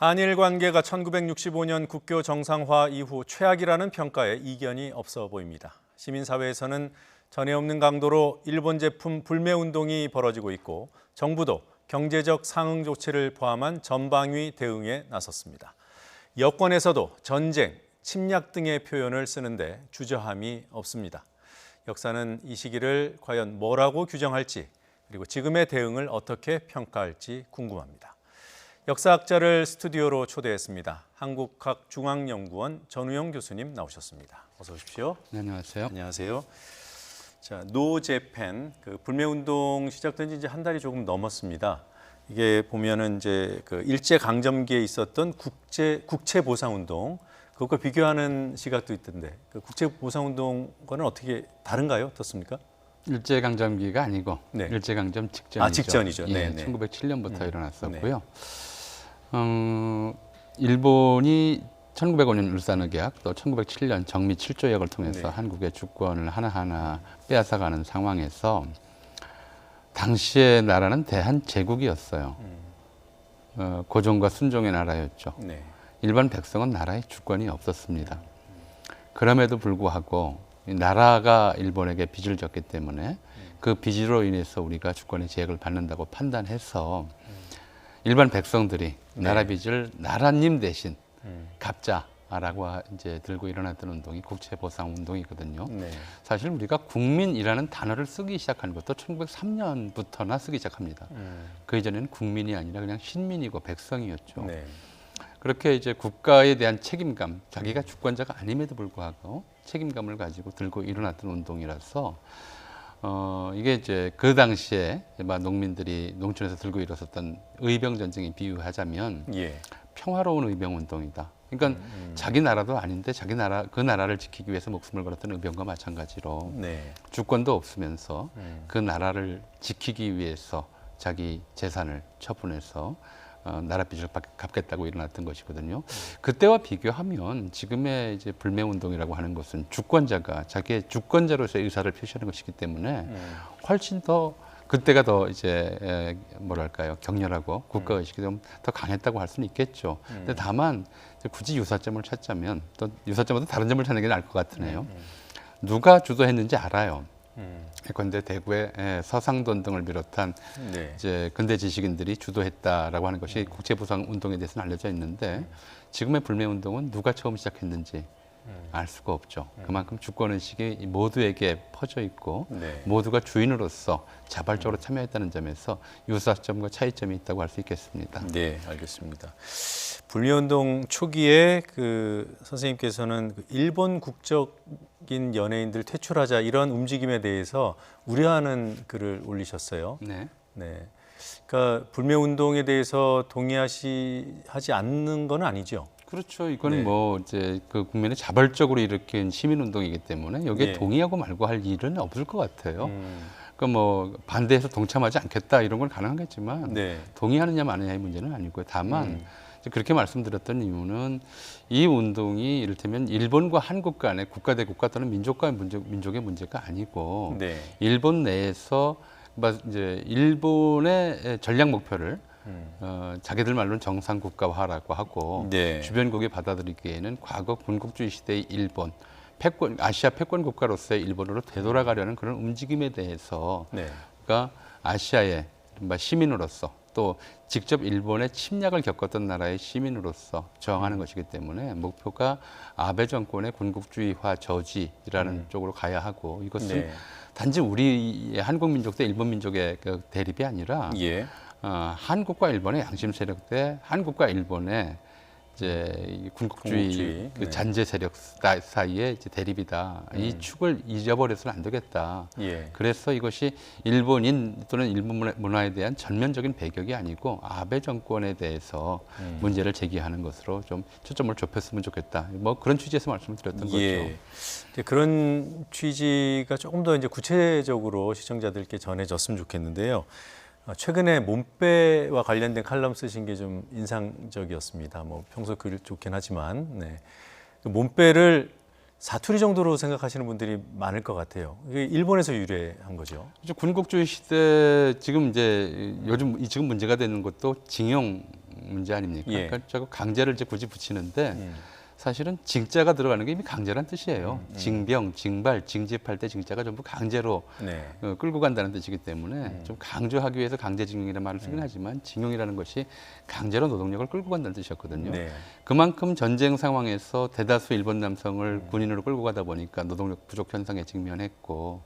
한일 관계가 1965년 국교 정상화 이후 최악이라는 평가에 이견이 없어 보입니다. 시민사회에서는 전에 없는 강도로 일본 제품 불매 운동이 벌어지고 있고 정부도 경제적 상응 조치를 포함한 전방위 대응에 나섰습니다. 여권에서도 전쟁, 침략 등의 표현을 쓰는데 주저함이 없습니다. 역사는 이 시기를 과연 뭐라고 규정할지 그리고 지금의 대응을 어떻게 평가할지 궁금합니다. 역사학자를 스튜디오로 초대했습니다. 한국학중앙연구원 전우영 교수님 나오셨습니다. 어서 오십시오. 네, 안녕하세요. 안녕하세요. 자, 노 재팬 불매 운동 시작된 지 이제 한 달이 조금 넘었습니다. 이게 보면은 이제 일제 강점기에 있었던 국채 보상 운동 그것과 비교하는 시각도 있던데 국채 보상 운동과는 어떻게 다른가요? 어떻습니까? 일제 강점기가 아니고 네. 일제 강점 직전이죠. 직전이죠. 예, 네, 1907년부터 일어났었고요. 일본이 1905년 울산의계약 또 1907년 정미 7조약을 통해서 한국의 주권을 하나하나 빼앗아가는 상황에서 당시의 나라는 대한제국이었어요. 고종과 순종의 나라였죠. 일반 백성은 나라의 주권이 없었습니다. 그럼에도 불구하고 나라가 일본에게 빚을 졌기 때문에 그 빚으로 인해서 우리가 주권의 제약을 받는다고 판단해서 일반 백성들이 나라 빚을 나라님 대신 갚자라고 이제 들고 일어났던 운동이 국채보상 운동이거든요. 사실 우리가 국민이라는 단어를 쓰기 시작한 것도 1903년부터나 쓰기 시작합니다. 그 이전에는 국민이 아니라 그냥 신민이고 백성이었죠. 그렇게 이제 국가에 대한 책임감, 자기가 주권자가 아님에도 불구하고 책임감을 가지고 들고 일어났던 운동이라서 이게 이제 그 당시에 농민들이 농촌에서 들고 일어섰던 의병 전쟁에 비유하자면 평화로운 의병 운동이다. 그러니까 자기 나라도 아닌데 그 나라를 지키기 위해서 목숨을 걸었던 의병과 마찬가지로 주권도 없으면서 그 나라를 지키기 위해서 자기 재산을 처분해서 나라 빚을 갚겠다고 일어났던 것이거든요. 그때와 비교하면 지금의 이제 불매 운동이라고 하는 것은 주권자가 자기의 주권자로서의 의사를 표시하는 것이기 때문에 훨씬 더 그때가 더 이제 뭐랄까요 격렬하고 국가 의식이 좀 더 강했다고 할 수는 있겠죠. 근데 다만 굳이 유사점을 찾자면 또 유사점보다 다른 점을 찾는 게 나을 것 같으네요. 누가 주도했는지 알아요. 그런데 대구의 서상돈 등을 비롯한 이제 근대 지식인들이 주도했다라고 하는 것이 국채보상 운동에 대해서는 알려져 있는데 지금의 불매 운동은 누가 처음 시작했는지 알 수가 없죠. 그만큼 주권의식이 모두에게 퍼져 있고 모두가 주인으로서 자발적으로 참여했다는 점에서 유사점과 차이점이 있다고 할 수 있겠습니다. 네, 알겠습니다. 불매운동 초기에 선생님께서는 일본 국적인 연예인들 퇴출하자 이런 움직임에 대해서 우려하는 글을 올리셨어요. 그러니까 불매운동에 대해서 동의하지 않는 건 아니죠. 그렇죠. 이건 뭐 이제 그 국민이 자발적으로 일으킨 시민운동이기 때문에 여기에 동의하고 말고 할 일은 없을 것 같아요. 그러니까 뭐 반대해서 동참하지 않겠다 이런 건 가능하겠지만 동의하느냐 마느냐의 문제는 아니고요. 다만 그렇게 말씀드렸던 이유는 이 운동이 이를테면 일본과 한국 간의 국가 대 국가 또는 민족과 민족의 문제가 아니고 일본 내에서 이제 일본의 전략 목표를 자기들 말로는 정상국가화라고 하고 주변국이 받아들이기에는 과거 군국주의 시대의 일본, 아시아 패권 국가로서의 일본으로 되돌아가려는 그런 움직임에 대해서 그러니까 아시아의 시민으로서 또 직접 일본의 침략을 겪었던 나라의 시민으로서 저항하는 것이기 때문에 목표가 아베 정권의 군국주의화 저지라는 쪽으로 가야 하고 이것은 단지 우리 한국 민족 대 일본 민족의 그 대립이 아니라 한국과 일본의 양심 세력 대 한국과 일본의 이제 군국주의 그 잔재 세력 사이의 이제 대립이다. 이 축을 잊어버려서는 안 되겠다. 그래서 이것이 일본인 또는 일본 문화에 대한 전면적인 배격이 아니고 아베 정권에 대해서 문제를 제기하는 것으로 좀 초점을 좁혔으면 좋겠다. 뭐 그런 취지에서 말씀을 드렸던 거죠. 그런 취지가 조금 더 이제 구체적으로 시청자들께 전해졌으면 좋겠는데요. 최근에 몸빼와 관련된 칼럼 쓰신 게 좀 인상적이었습니다. 뭐 평소 글 좋긴 하지만 몸빼를 사투리 정도로 생각하시는 분들이 많을 것 같아요. 이게 일본에서 유래한 거죠. 군국주의 시대 지금 이제 지금 문제가 되는 것도 징용 문제 아닙니까? 예. 그러니까 자꾸 강제를 이제 굳이 붙이는데 사실은 징자가 들어가는 게 이미 강제란 뜻이에요. 징병, 징발, 징집할 때 징자가 전부 강제로 네. 끌고 간다는 뜻이기 때문에 좀 강조하기 위해서 강제징용이라는 말을 쓰긴 하지만 징용이라는 것이 강제로 노동력을 끌고 간다는 뜻이었거든요. 네. 그만큼 전쟁 상황에서 대다수 일본 남성을 군인으로 끌고 가다 보니까 노동력 부족 현상에 직면했고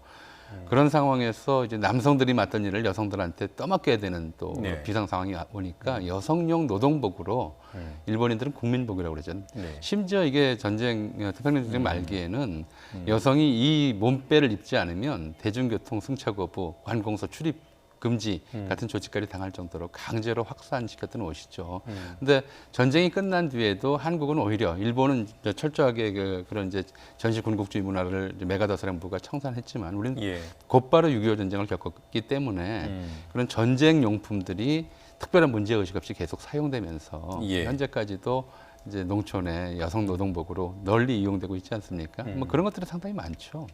그런 상황에서 이제 남성들이 맡던 일을 여성들한테 떠맡겨야 되는 또 네. 비상 상황이 오니까 여성용 노동복으로 일본인들은 국민복이라고 그러죠. 네. 심지어 이게 태평양 전쟁 말기에는 여성이 이 몸빼를 입지 않으면 대중교통 승차 거부, 관공서 출입 금지 같은 조치까지 당할 정도로 강제로 확산시켰던 옷이죠. 근데 전쟁이 끝난 뒤에도 한국은 오히려 일본은 이제 철저하게 그런 이제 전시 군국주의 문화를 메가더사령부가 청산했지만 우리는 예. 곧바로 6.25 전쟁을 겪었기 때문에 그런 전쟁 용품들이 특별한 문제 의식 없이 계속 사용되면서 예. 현재까지도 이제 농촌의 여성 노동복으로 널리 이용되고 있지 않습니까? 뭐 그런 것들이 상당히 많죠.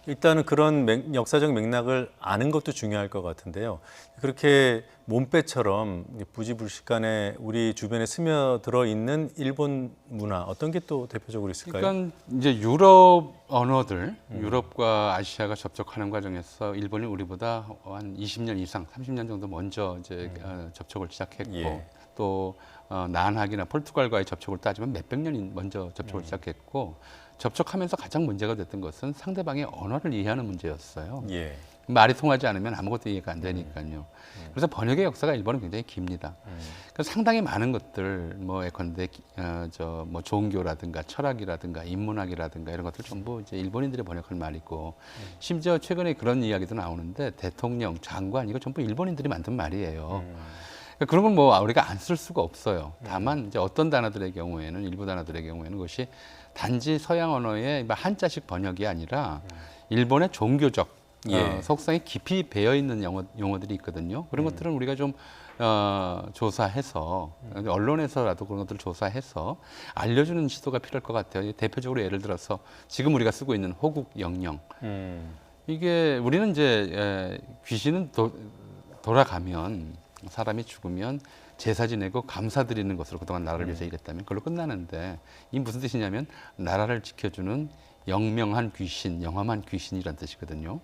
일단은 그런 역사적 맥락을 아는 것도 중요할 것 같은데요. 그렇게 몸빼처럼 부지불식간에 우리 주변에 스며들어 있는 일본 문화 어떤 게 또 대표적으로 있을까요? 그러니까 이제 유럽 언어들, 유럽과 아시아가 접촉하는 과정에서 일본이 우리보다 한 20년 이상, 30년 정도 먼저 이제 접촉을 시작했고 예. 또 난학이나 포르투갈과의 접촉을 따지면 몇백 년이 먼저 접촉을 시작했고 접촉하면서 가장 문제가 됐던 것은 상대방의 언어를 이해하는 문제였어요. 예. 말이 통하지 않으면 아무것도 이해가 안 되니까요. 그래서 번역의 역사가 일본은 굉장히 깁니다. 그래서 상당히 많은 것들, 뭐 예컨대 뭐 종교라든가 철학이라든가 인문학이라든가 이런 것들 전부 이제 일본인들이 번역한 말이고, 심지어 최근에 그런 이야기도 나오는데 대통령, 장관 이거 전부 일본인들이 만든 말이에요. 그러니까 그런 건 뭐 우리가 안 쓸 수가 없어요. 다만 이제 어떤 단어들의 경우에는 일부 단어들의 경우에는 그것이 단지 서양 언어의 한자식 번역이 아니라 일본의 종교적 예. 속성이 깊이 배어 있는 용어들이 있거든요. 그런 것들은 우리가 좀 조사해서 언론에서라도 그런 것들을 조사해서 알려주는 시도가 필요할 것 같아요. 대표적으로 예를 들어서 지금 우리가 쓰고 있는 호국 영령 이게 우리는 이제 귀신은 돌아가면 사람이 죽으면 제사 지내고 감사드리는 것으로 그동안 나라를 위해서 일했다면 그걸로 끝나는데 이 무슨 뜻이냐면 나라를 지켜주는 영명한 귀신, 영험한 귀신이란 뜻이거든요.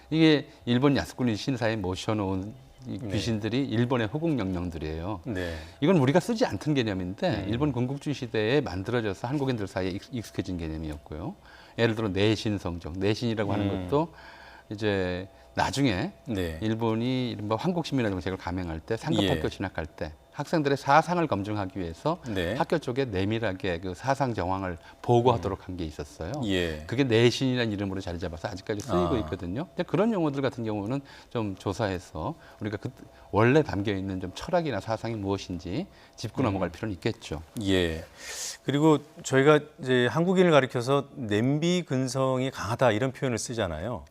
이게 일본 야스쿠니 신사에 모셔놓은 이 귀신들이 일본의 호국 영령들이에요. 네. 이건 우리가 쓰지 않던 개념인데 일본 건국주의 시대에 만들어져서 한국인들 사이에 익숙해진 개념이었고요. 예를 들어 내신성적, 내신이라고 하는 것도 이제 나중에 네. 일본이 이른바 황국시민화 정책을 감행할 때 상급 예. 학교 진학할 때 학생들의 사상을 검증하기 위해서 네. 학교 쪽에 내밀하게 그 사상 정황을 보고하도록 한 게 있었어요. 예. 그게 내신이라는 이름으로 자리 잡아서 아직까지 쓰이고 아. 있거든요. 근데 그런 용어들 같은 경우는 좀 조사해서 우리가 원래 담겨 있는 좀 철학이나 사상이 무엇인지 짚고 넘어갈 필요는 있겠죠. 예. 그리고 저희가 이제 한국인을 가리켜서 냄비 근성이 강하다 이런 표현을 쓰잖아요.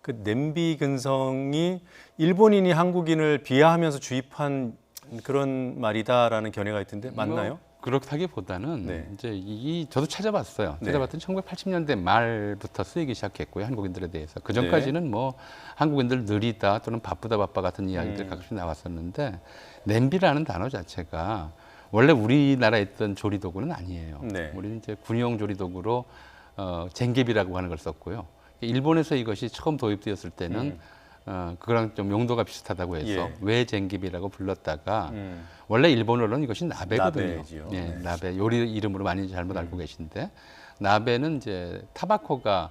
그 냄비 근성이 일본인이 한국인을 비하하면서 주입한 그런 말이다라는 견해가 있던데 맞나요? 뭐 그렇다기보다는 네. 이제 저도 찾아봤어요. 네. 찾아봤더니 1980년대 말부터 쓰이기 시작했고요. 한국인들에 대해서. 그 전까지는 뭐 한국인들 느리다 또는 바쁘다 바빠 같은 이야기들이 가끔씩 나왔었는데 냄비라는 단어 자체가 원래 우리나라에 있던 조리도구는 아니에요. 네. 우리는 이제 군용 조리도구로 쟁개비라고 하는 걸 썼고요. 일본에서 이것이 처음 도입되었을 때는 그거랑 좀 용도가 비슷하다고 해서 예. 외쟁기비라고 불렀다가 원래 일본어로는 이것이 나베거든요. 나베지요. 예, 네. 나베 요리 이름으로 많이 잘못 알고 계신데 나베는 이제 타바코가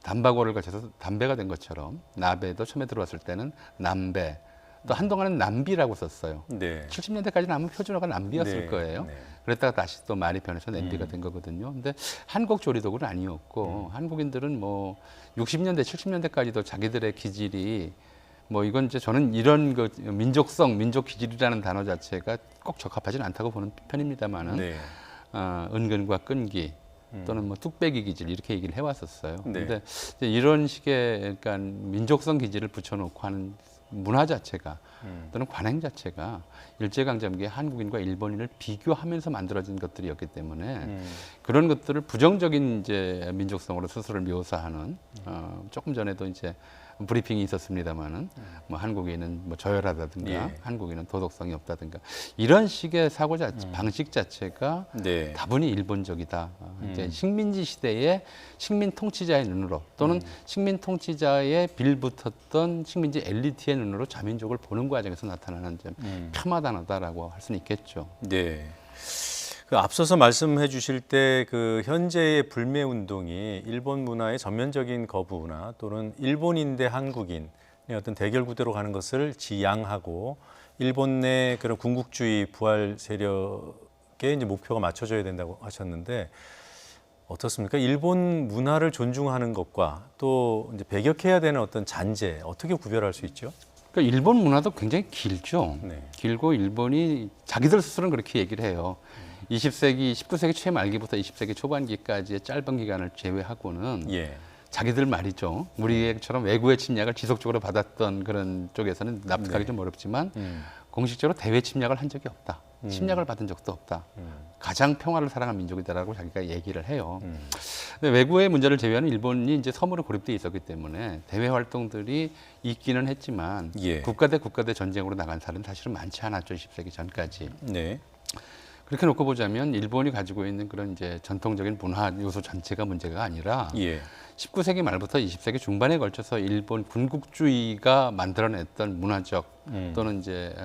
단바고를 거쳐서 담배가 된 것처럼 나베도 처음에 들어왔을 때는 남배 또 한동안은 남비라고 썼어요. 네. 70년대까지는 아마 표준어가 남비였을 네. 거예요. 네. 그랬다가 다시 또 말이 변해서 냄비가 된 거거든요. 근데 한국 조리도구는 아니었고 한국인들은 뭐 60년대, 70년대까지도 자기들의 기질이 뭐 이건 이제 저는 이런 그 민족성, 민족 기질이라는 단어 자체가 꼭 적합하지는 않다고 보는 편입니다만은 네. 은근과 끈기 또는 뭐 뚝배기 기질 이렇게 얘기를 해왔었어요. 네. 근데 이제 이런 식의 그러니까 민족성 기질을 붙여놓고 하는 문화 자체가 또는 관행 자체가 일제강점기에 한국인과 일본인을 비교하면서 만들어진 것들이었기 때문에 그런 것들을 부정적인 이제 민족성으로 스스로를 묘사하는 조금 전에도 이제 브리핑이 있었습니다만은 뭐 한국인은 뭐 저열하다든가 예. 한국인은 도덕성이 없다든가 이런 식의 사고 자체, 방식 자체가 네. 다분히 일본적이다. 이제 식민지 시대의 식민 통치자의 눈으로 또는 식민 통치자의 빌붙었던 식민지 엘리트의 눈으로 자민족을 보는 과정에서 나타나는 점 폄하다하다라고 할 수는 있겠죠. 네. 그 앞서서 말씀해 주실 때 그 현재의 불매 운동이 일본 문화의 전면적인 거부나 또는 일본인 대 한국인의 어떤 대결 구도로 가는 것을 지양하고 일본 내 그런 군국주의 부활 세력에 이제 목표가 맞춰져야 된다고 하셨는데 어떻습니까? 일본 문화를 존중하는 것과 또 이제 배격해야 되는 어떤 잔재 어떻게 구별할 수 있죠? 그러니까 일본 문화도 굉장히 길죠. 네. 길고 일본이 자기들 스스로는 그렇게 얘기를 해요. 20세기, 19세기 초 말기부터 20세기 초반기까지의 짧은 기간을 제외하고는 예. 자기들 말이죠. 우리처럼 외국의 침략을 지속적으로 받았던 그런 쪽에서는 납득하기 좀 어렵지만 공식적으로 대외 침략을 한 적이 없다. 침략을 받은 적도 없다. 가장 평화를 사랑한 민족이다라고 자기가 얘기를 해요. 근데 외국의 문제를 제외하는 일본이 이제 섬으로 고립돼 있었기 때문에 대외 활동들이 있기는 했지만 예. 국가 대 전쟁으로 나간 사람은 사실은 많지 않았죠. 20세기 전까지. 네. 그렇게 놓고 보자면 일본이 가지고 있는 그런 이제 전통적인 문화 요소 전체가 문제가 아니라 예. 19세기 말부터 20세기 중반에 걸쳐서 일본 군국주의가 만들어냈던 문화적 또는 이제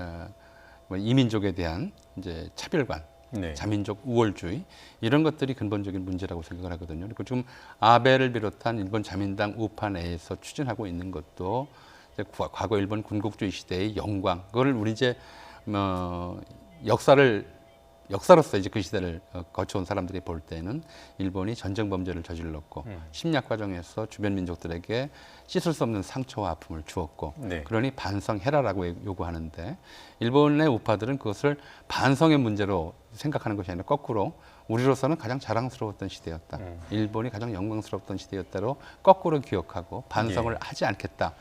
뭐 이민족에 대한 이제 차별관, 네. 자민족 우월주의 이런 것들이 근본적인 문제라고 생각을 하거든요. 그리고 지금 아베를 비롯한 일본 자민당 우파 내에서 추진하고 있는 것도 이제 과거 일본 군국주의 시대의 영광, 그거를 우리 이제 역사로서 이제 그 시대를 거쳐온 사람들이 볼 때는 일본이 전쟁 범죄를 저질렀고 침략 과정에서 주변 민족들에게 씻을 수 없는 상처와 아픔을 주었고 네. 그러니 반성해라라고 요구하는데 일본의 우파들은 그것을 반성의 문제로 생각하는 것이 아니라 거꾸로 우리로서는 가장 자랑스러웠던 시대였다. 일본이 가장 영광스러웠던 시대였다로 거꾸로 기억하고 반성을 예. 하지 않겠다.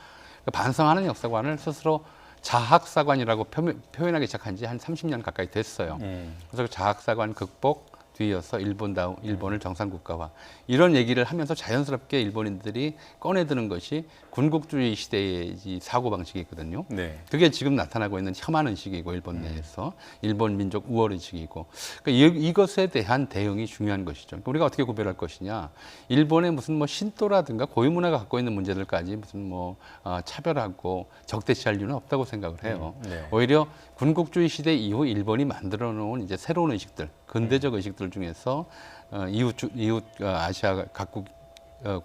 그러니까 반성하는 역사관을 스스로 자학사관이라고 표현하기 시작한 지 한 30년 가까이 됐어요. 그래서 그 자학사관 극복 뒤이어서 일본을 정상국가화 이런 얘기를 하면서 자연스럽게 일본인들이 꺼내드는 것이 군국주의 시대의 이 사고방식이거든요. 네. 그게 지금 나타나고 있는 혐한 의식이고 일본 내에서 일본 민족 우월 의식이고 그러니까 이것에 대한 대응이 중요한 것이죠. 그러니까 우리가 어떻게 구별할 것이냐? 일본의 무슨 뭐 신도라든가 고유 문화가 갖고 있는 문제들까지 무슨 뭐 차별하고 적대시할 이유는 없다고 생각을 해요. 네. 오히려 군국주의 시대 이후 일본이 만들어 놓은 이제 새로운 의식들, 근대적 의식들 중에서 이웃 아시아 각국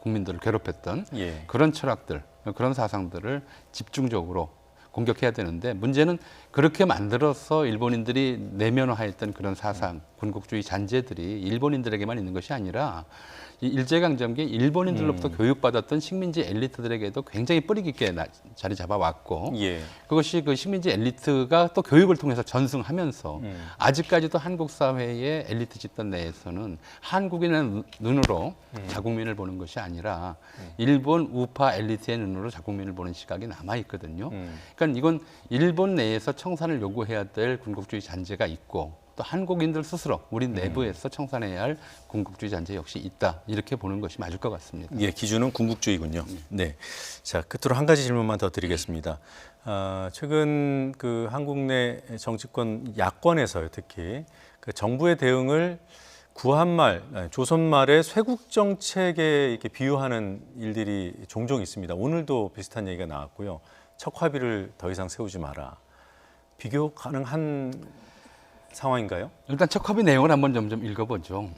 국민들을 괴롭혔던 예. 그런 철학들, 그런 사상들을 집중적으로 공격해야 되는데 문제는 그렇게 만들어서 일본인들이 내면화했던 그런 사상, 군국주의 잔재들이 일본인들에게만 있는 것이 아니라 이 일제강점기 일본인들로부터 교육받았던 식민지 엘리트들에게도 굉장히 뿌리 깊게 자리 잡아왔고 예. 그것이 그 식민지 엘리트가 또 교육을 통해서 전승하면서 아직까지도 한국 사회의 엘리트 집단 내에서는 한국인의 눈으로 자국민을 보는 것이 아니라 일본 우파 엘리트의 눈으로 자국민을 보는 시각이 남아 있거든요. 그러니까 이건 일본 내에서 청산을 요구해야 될 군국주의 잔재가 있고 또 한국인들 스스로 우리 내부에서 청산해야 할 군국주의 잔재 역시 있다. 이렇게 보는 것이 맞을 것 같습니다. 예, 기준은 군국주의군요. 네. 자, 끝으로 한 가지 질문만 더 드리겠습니다. 최근 그 한국 내 정치권 야권에서요, 특히 그 정부의 대응을 구한말, 조선말의 쇄국 정책에 이렇게 비유하는 일들이 종종 있습니다. 오늘도 비슷한 얘기가 나왔고요. 척화비를 더 이상 세우지 마라. 비교 가능한 상황인가요? 일단 척화비 내용을 한번 좀 읽어보죠.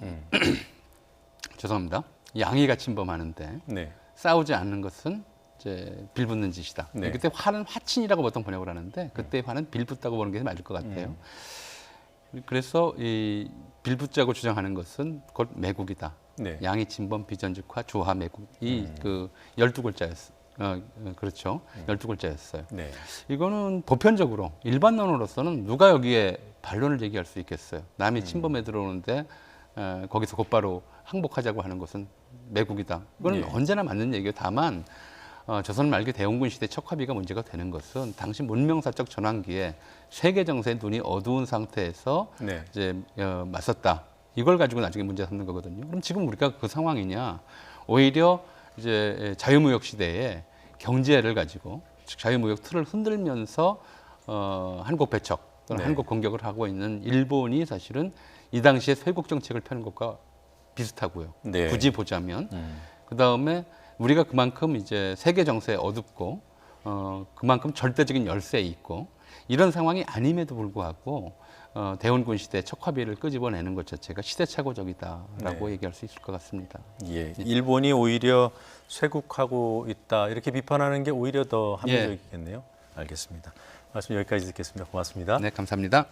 죄송합니다. 양이가 침범하는데 네. 싸우지 않는 것은 이제 빌붙는 짓이다. 네. 그때 화는 화친이라고 보통 번역을 하는데 그때 화는 빌붙다고 보는 게 맞을 것 같아요. 그래서 이 빌붙자고 주장하는 것은 곧 매국이다. 네. 양이 침범, 비전직화, 조화, 매국 이 그 12글자였어요. 그렇죠. 12글자였어요. 네. 이거는 보편적으로 일반론으로서는 누가 여기에 반론을 제기할 수 있겠어요. 남이 침범해 들어오는데 거기서 곧바로 항복하자고 하는 것은 매국이다. 이거는 예. 언제나 맞는 얘기예요. 다만 조선 말기 대원군 시대 척화비가 문제가 되는 것은 당시 문명사적 전환기에 세계 정세의 눈이 어두운 상태에서 네. 이제 맞섰다. 이걸 가지고 나중에 문제 삼는 거거든요. 그럼 지금 우리가 그 상황이냐? 오히려 이제 자유무역 시대에 경제를 가지고 즉 자유무역 틀을 흔들면서 한국 배척 또는 네. 한국 공격을 하고 있는 일본이 사실은 이 당시에 쇄국 정책을 펴는 것과 비슷하고요. 네. 굳이 보자면 그 다음에 우리가 그만큼 이제 세계 정세에 어둡고 그만큼 절대적인 열세에 있고 이런 상황이 아님에도 불구하고 대원군 시대 척화비를 끄집어내는 것 자체가 시대착오적이다라고 네. 얘기할 수 있을 것 같습니다. 예, 일본이 오히려 쇄국하고 있다 이렇게 비판하는 게 오히려 더 합리적이겠네요. 알겠습니다. 말씀 여기까지 듣겠습니다. 고맙습니다. 네, 감사합니다.